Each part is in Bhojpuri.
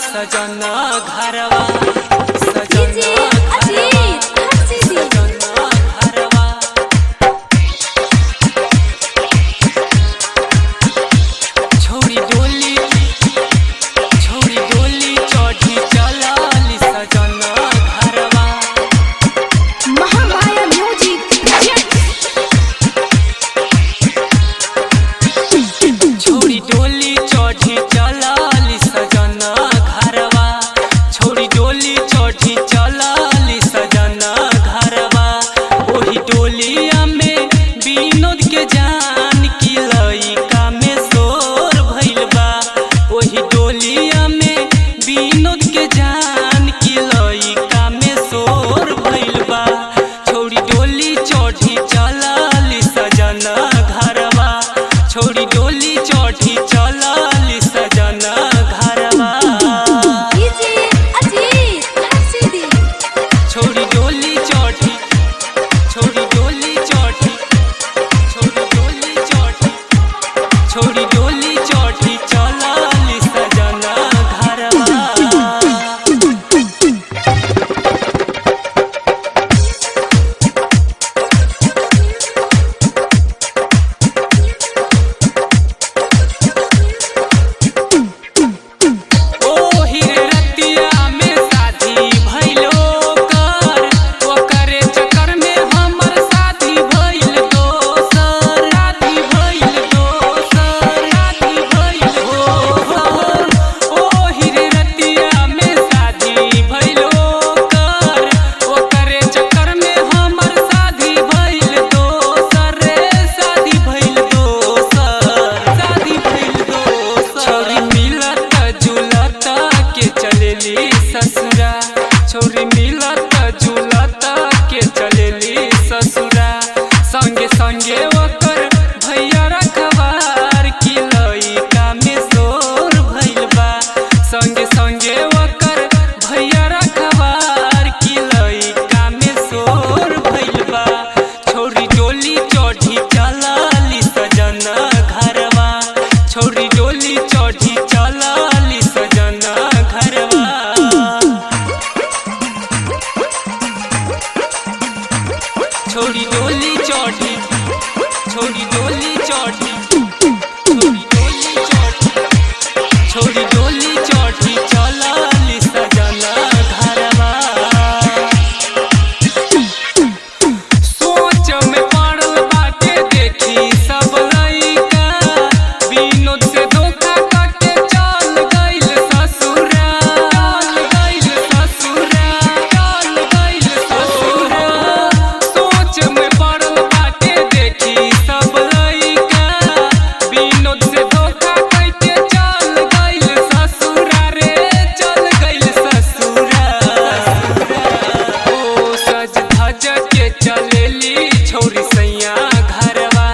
सजना घरवा सजना छोरी मिलत जुलत के चलेली ससुरा संगे संगे ओकर भैया रखवार की लइका में शोर भइल बा संगे संगे ओकर भैया रखवार की लइका में शोर भइल बा छोरी डोली चढ़ी चलली सजना घरवा छोरी डोली चढ़ी चलली सजना घरवा छोरी डोली चढ़ी छोरी डोली चढ़ी छोरी डोली चढ़ी चलली सजना घरवा सोच में पड़ल बाटे देखी सब लइका विनोद से धोखा करके चल गइल ससुरा चल गइल ससुरा चल गइल ससुरा सोच में पड़ल बाटे देखी सब लइका विनोद से धोखा करके चल गइल ससुरा रे चल गइल ससुरा ओ सज धज के चलेली छोरी सैया घरवा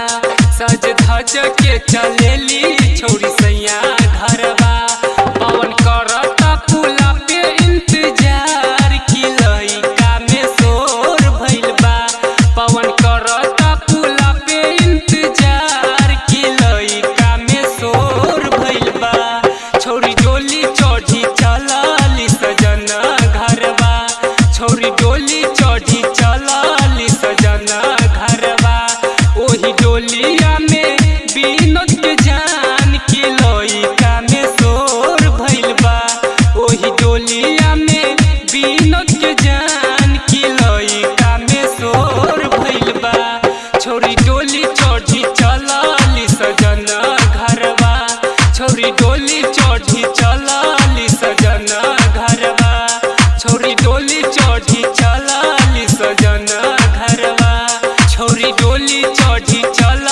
सज धज के चलेली छोरी सैया घरवा पवन करता पुला पे इंतजार की लइका में शोर भइल बा पवन करता पुला पे इंतजार की लइका में शोर भइल बा छोरी डोली चढ़ी चलली सजना घरवा छोरी डोली चढ़ी चलली सजना घरवा ओही डोलिया में विनोद के जान की लइका में शोर भइल बा ओही डोलिया में विनोद के जान की लइका में शोर भइल बा छोरी डोली चढ़ी चलली सजना घरवा छोरी डोली चढ़ी चलली सजना घरवा छोरी डोली चढ़ी चलली सजना घरवा छोरी डोली चढ़ी चल